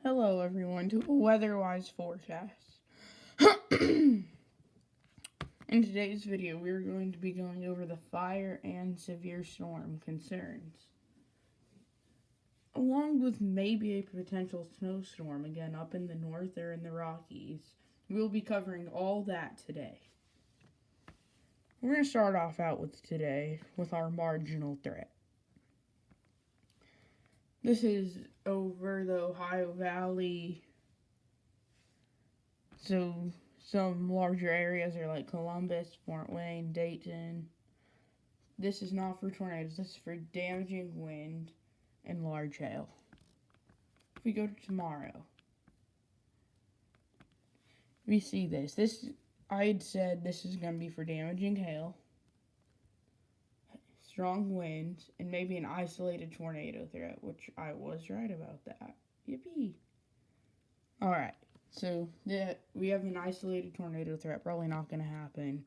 Hello, everyone, to a Weatherwise forecast. In today's video, we're going to be going over the fire and severe storm concerns, along with maybe a potential snowstorm again up in the north or in the Rockies. We'll be covering all that today. We're going to start off out with today with our marginal threat. This is over the Ohio Valley, so some larger areas are like Columbus, Fort Wayne, Dayton. This is not for tornadoes, this is for damaging wind and large hail. If we go to tomorrow, we see this. I had said this is going to be for damaging hail, strong winds, and maybe an isolated tornado threat, which I was right about that. Yippee! Alright, so we have an isolated tornado threat, probably not going to happen.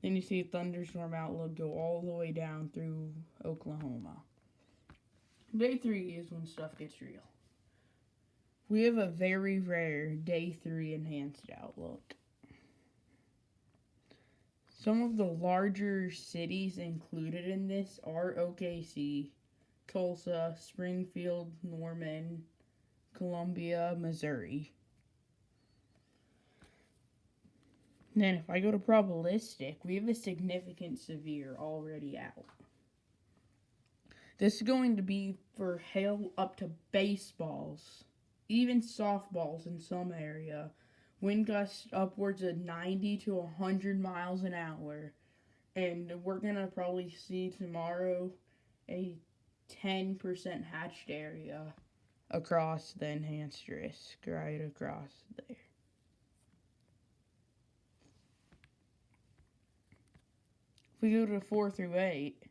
Then you see a thunderstorm outlook go all the way down through Oklahoma. Day 3 is when stuff gets real. We have a very rare Day 3 enhanced outlook. Some of the larger cities included in this are OKC, Tulsa, Springfield, Norman, Columbia, Missouri. Then if I go to probabilistic, we have a significant severe already out. This is going to be for hail up to baseballs, even softballs in some area. Wind gusts upwards of 90 to 100 miles an hour. And we're going to probably see tomorrow a 10% hatched area across the enhanced risk, right across there. If we go to 4 through 8,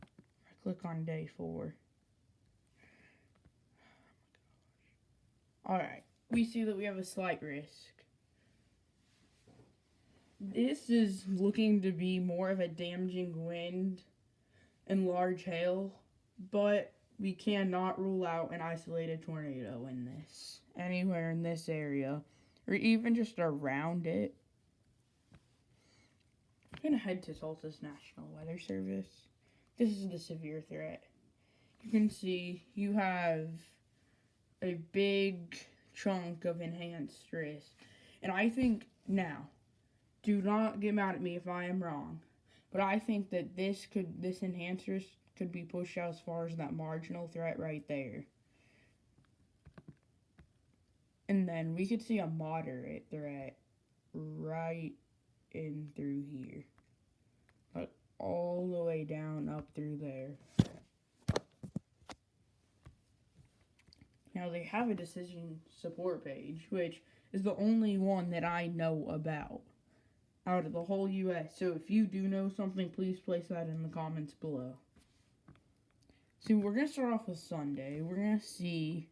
I click on day 4. Alright, we see that we have a slight risk. This is looking to be more of a damaging wind and large hail, but we cannot rule out an isolated tornado in this, anywhere in this area, or even just around it. I'm going to head to Tulsa's National Weather Service. This is the severe threat. You can see you have a big chunk of enhanced risk. And I think, now, do not get mad at me if I am wrong, but I think that this enhanced risk could be pushed out as far as that marginal threat right there. And then we could see a moderate threat right in through here, like all the way down up through there. Now they have a decision support page, which is the only one that I know about out of the whole US. So if you do know something, please place that in the comments below. So we're going to start off with Sunday. We're going to see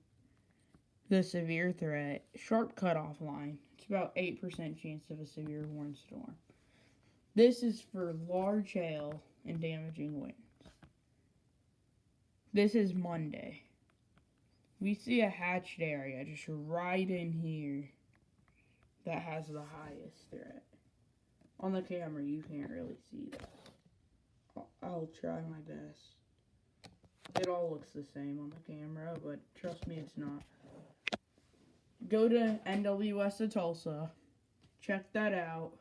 the severe threat, sharp cutoff line. It's about 8% chance of a severe windstorm. This is for large hail and damaging winds. This is Monday. We see a hatched area just right in here that has the highest threat. On the camera, you can't really see that. I'll try my best. It all looks the same on the camera, but trust me, it's not. Go to NWS of Tulsa, check that out,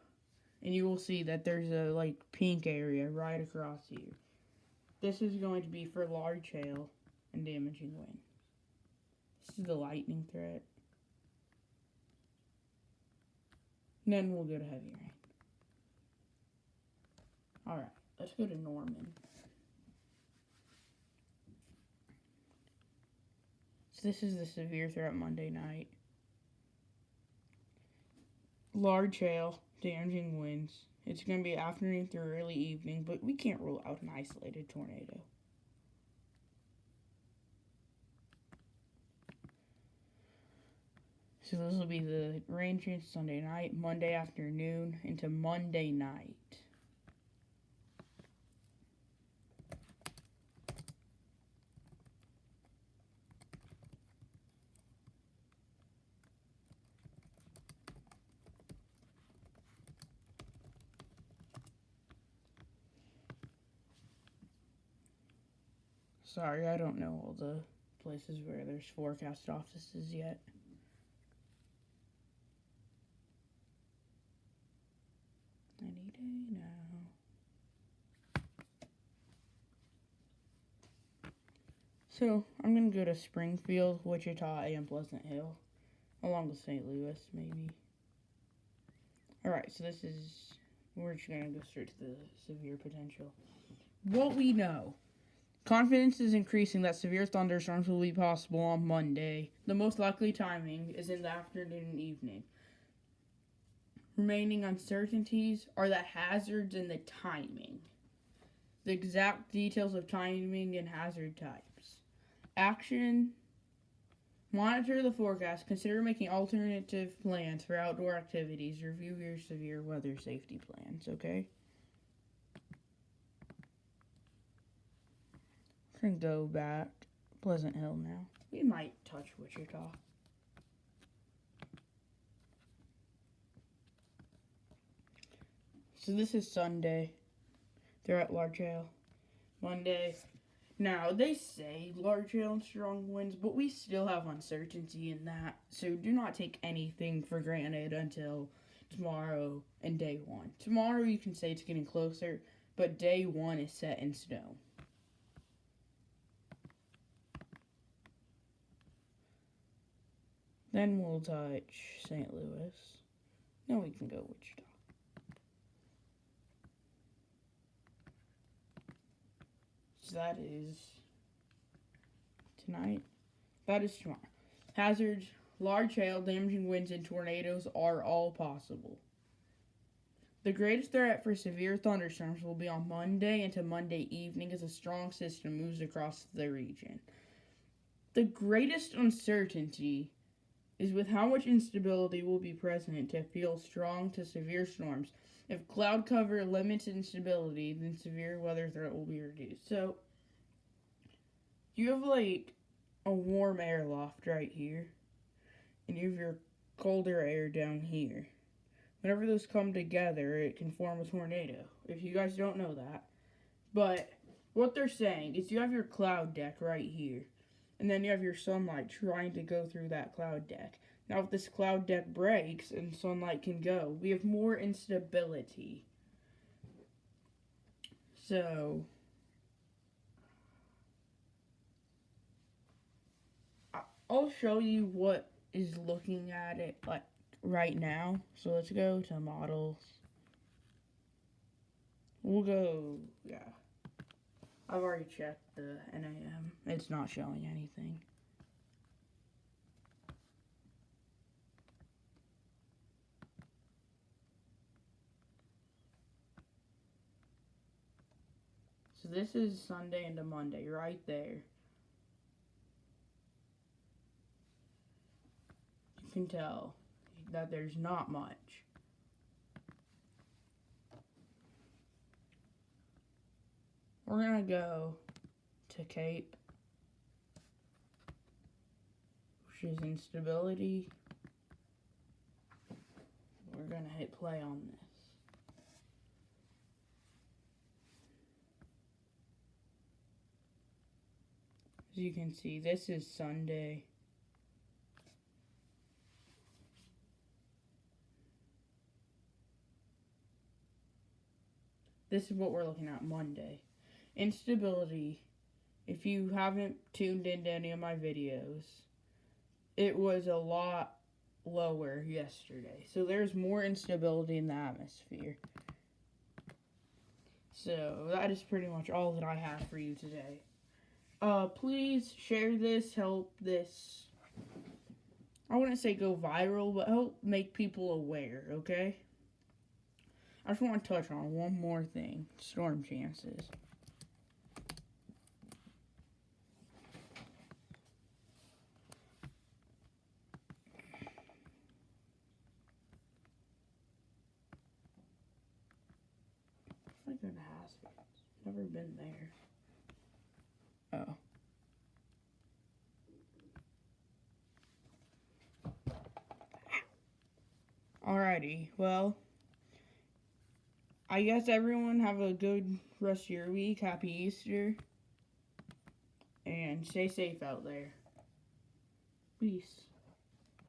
and you will see that there's a pink area right across here. This is going to be for large hail and damaging wind. This is the lightning threat. And then we'll go to heavy rain. Alright, let's go to Norman. So this is the severe threat Monday night. Large hail, damaging winds. It's going to be afternoon through early evening, but we can't rule out an isolated tornado. So this will be the rain chance Sunday night, Monday afternoon, into Monday night. Sorry, I don't know all the places where there's forecast offices yet. Any day now. So, I'm going to go to Springfield, Wichita, and Pleasant Hill. Along with St. Louis, maybe. Alright, so we're just going to go straight to the severe potential. What we know. Confidence is increasing that severe thunderstorms will be possible on Monday. The most likely timing is in the afternoon and evening. Remaining uncertainties are the hazards and the timing. The exact details of timing and hazard types. Action. Monitor the forecast. Consider making alternative plans for outdoor activities. Review your severe weather safety plans, okay? We're going to go back Pleasant Hill now. We might touch Wichita. So this is Sunday. They're at large hail. Monday. Now, they say large hail and strong winds, but we still have uncertainty in that. So do not take anything for granted until tomorrow and day one. Tomorrow you can say it's getting closer, but day one is set in stone. Then we'll touch St. Louis. Then we can go Wichita. So that is tonight. That is tomorrow. Hazards, large hail, damaging winds, and tornadoes are all possible. The greatest threat for severe thunderstorms will be on Monday into Monday evening as a strong system moves across the region. The greatest uncertainty is with how much instability will be present to feel strong to severe storms. If cloud cover limits instability, then severe weather threat will be reduced. So, you have like a warm air loft right here, and you have your colder air down here. Whenever those come together, it can form a tornado, if you guys don't know that. But what they're saying is you have your cloud deck right here, and then you have your sunlight trying to go through that cloud deck. Now, if this cloud deck breaks and sunlight can go, we have more instability. So, I'll show you what is looking at it like right now. So let's go to models. We'll go, yeah. I've already checked the NAM. It's not showing anything. So this is Sunday into Monday, right there. You can tell that there's not much. We're gonna go to Cape, which is instability. We're gonna hit play on this. As you can see, this is Sunday. This is what we're looking at Monday. Instability, if you haven't tuned into any of my videos, it was a lot lower yesterday. So there's more instability in the atmosphere. So that is pretty much all that I have for you today. Please share this, help this, I wouldn't say go viral, but help make people aware, okay? I just want to touch on one more thing. Storm chances. I go to Haskins. Never been there. Oh. Alrighty, well, I guess everyone have a good rest of your week. Happy Easter. and stay safe out there. Peace.